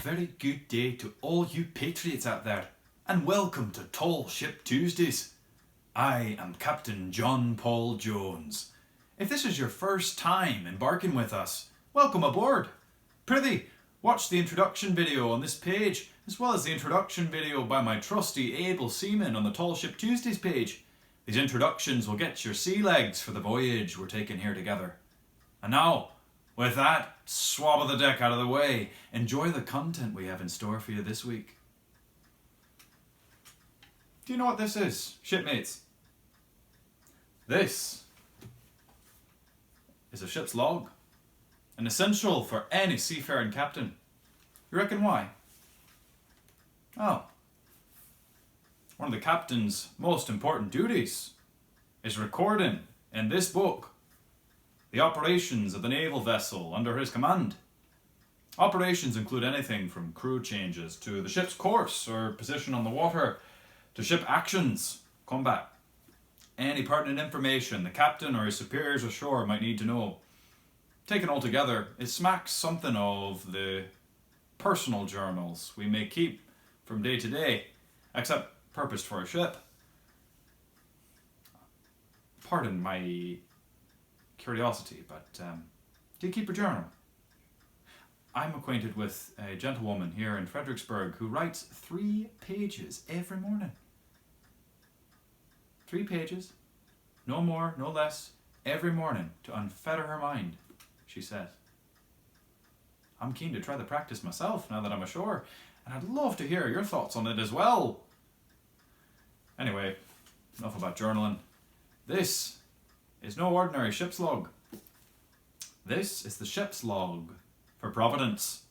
very good day to all you patriots out there, and welcome to Tall Ship Tuesdays. I am Captain John Paul Jones. If this is your first time embarking with us, welcome aboard. Prithee, watch the introduction video on this page, as well as the introduction video by my trusty able seaman on the Tall Ship Tuesdays page. These introductions will get your sea legs for the voyage we're taking here together. And now, with that swab of the deck out of the way, enjoy the content we have in store for you this week. Do you know what this is, shipmates? This is a ship's log, an essential for any seafaring captain. You reckon why? Oh, one of the captain's most important duties is recording in this book the operations of the naval vessel under his command. Operations include anything from crew changes to the ship's course or position on the water to ship actions, combat. Any pertinent information the captain or his superiors ashore might need to know. Taken all together, it smacks something of the personal journals we may keep from day to day, except purposed for a ship. Pardon my curiosity, but do you keep a journal? I'm acquainted with a gentlewoman here in Fredericksburg who writes 3 pages every morning. 3 pages, no more, no less, every morning to unfetter her mind, she says. I'm keen to try the practice myself now that I'm ashore, and I'd love to hear your thoughts on it as well. Anyway, enough about journaling. This is no ordinary ship's log. This is the ship's log for Providence.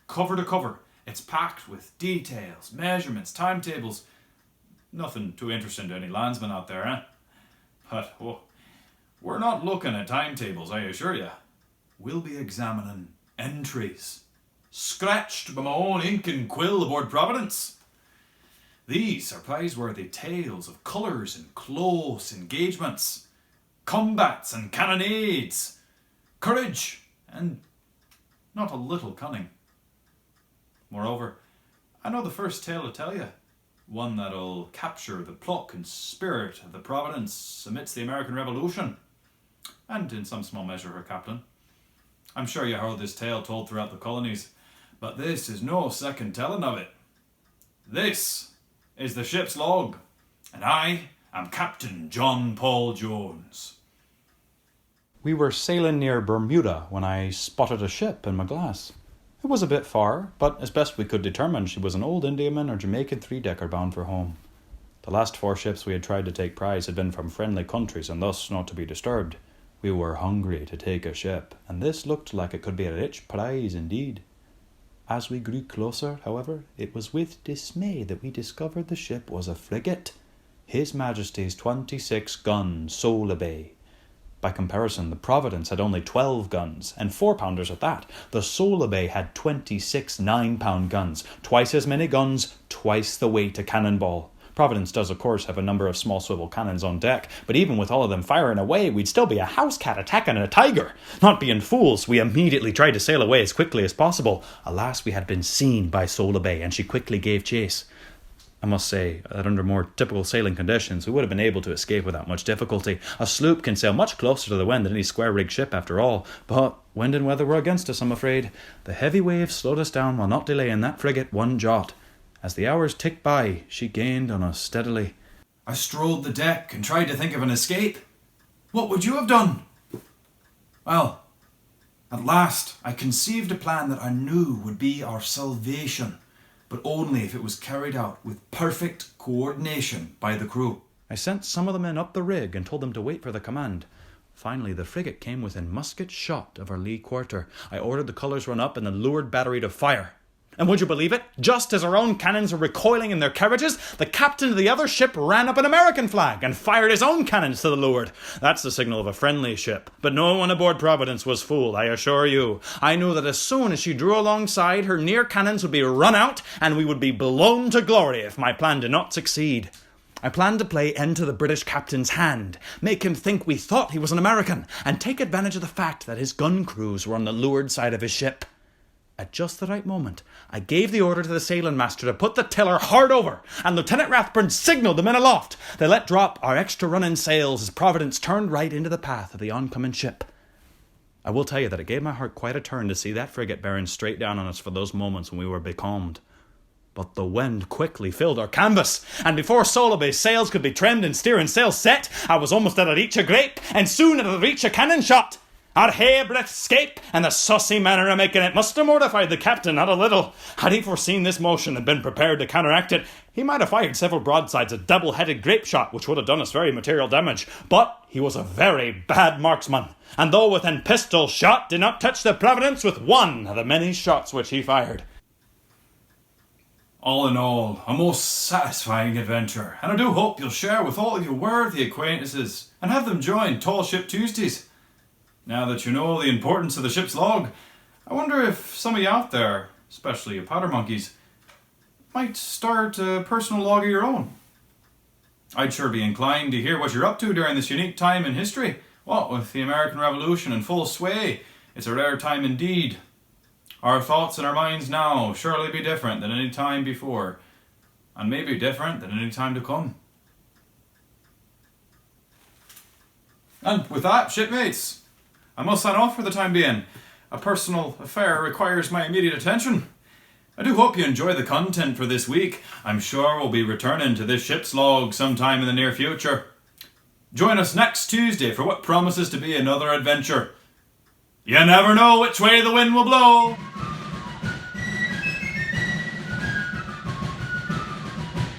Cover to cover, it's packed with details, measurements, timetables. Nothing too interesting to any landsman out there, eh? But, we're not looking at timetables, I assure you. We'll be examining entries, scratched by my own ink and quill aboard Providence. These are praiseworthy tales of colours and close engagements, combats and cannonades, courage and not a little cunning. Moreover, I know the first tale to tell you, one that'll capture the pluck and spirit of the Providence amidst the American Revolution, and in some small measure her captain. I'm sure you heard this tale told throughout the colonies, but this is no second telling of it. This is the ship's log, and I am Captain John Paul Jones. We were sailing near Bermuda when I spotted a ship in my glass. It was a bit far, but as best we could determine, she was an old Indiaman or Jamaican 3-decker bound for home. The last 4 ships we had tried to take prize had been from friendly countries and thus not to be disturbed. We were hungry to take a ship, and this looked like it could be a rich prize indeed. As we grew closer, however, it was with dismay that we discovered the ship was a frigate, His Majesty's 26-gun Solebay. By comparison, the Providence had only 12 guns, and 4-pounders at that. The Solebay had 26 9-pound guns, twice as many guns, twice the weight a cannonball. Providence does, of course, have a number of small swivel cannons on deck, but even with all of them firing away, we'd still be a house cat attacking a tiger. Not being fools, we immediately tried to sail away as quickly as possible. Alas, we had been seen by Solebay, and she quickly gave chase. I must say that under more typical sailing conditions, we would have been able to escape without much difficulty. A sloop can sail much closer to the wind than any square-rigged ship after all, but wind and weather were against us, I'm afraid. The heavy waves slowed us down while not delaying that frigate one jot. As the hours ticked by, she gained on us steadily. I strode the deck and tried to think of an escape. What would you have done? Well, at last I conceived a plan that I knew would be our salvation, but only if it was carried out with perfect coordination by the crew. I sent some of the men up the rig and told them to wait for the command. Finally, the frigate came within musket shot of our lee quarter. I ordered the colours run up and the leeward battery to fire. And would you believe it? Just as our own cannons were recoiling in their carriages, the captain of the other ship ran up an American flag and fired his own cannons to the leeward. That's the signal of a friendly ship. But no one aboard Providence was fooled, I assure you. I knew that as soon as she drew alongside, her near cannons would be run out and we would be blown to glory if my plan did not succeed. I planned to play into the British captain's hand, make him think we thought he was an American, and take advantage of the fact that his gun crews were on the leeward side of his ship. At just the right moment, I gave the order to the sailing master to put the tiller hard over, and Lieutenant Rathburn signalled the men aloft. They let drop our extra running sails as Providence turned right into the path of the oncoming ship. I will tell you that it gave my heart quite a turn to see that frigate bearing straight down on us for those moments when we were becalmed. But the wind quickly filled our canvas, and before Solebay's sails could be trimmed and steering sails set, I was almost out of reach of grape, and soon out of reach of cannon shot. Our hairbreadth escape and the saucy manner of making it must have mortified the captain not a little. Had he foreseen this motion and been prepared to counteract it, he might have fired several broadsides of double-headed grape shot, which would have done us very material damage. But he was a very bad marksman, and though within pistol shot, did not touch the Providence with one of the many shots which he fired. All in all, a most satisfying adventure, and I do hope you'll share with all of your worthy acquaintances and have them join Tall Ship Tuesdays. Now that you know the importance of the ship's log, I wonder if some of you out there, especially you powder monkeys, might start a personal log of your own. I'd sure be inclined to hear what you're up to during this unique time in history. What with the American Revolution in full sway, it's a rare time indeed. Our thoughts and our minds now surely be different than any time before, and maybe different than any time to come. And with that, shipmates, I must sign off for the time being. A personal affair requires my immediate attention. I do hope you enjoy the content for this week. I'm sure we'll be returning to this ship's log sometime in the near future. Join us next Tuesday for what promises to be another adventure. You never know which way the wind will blow.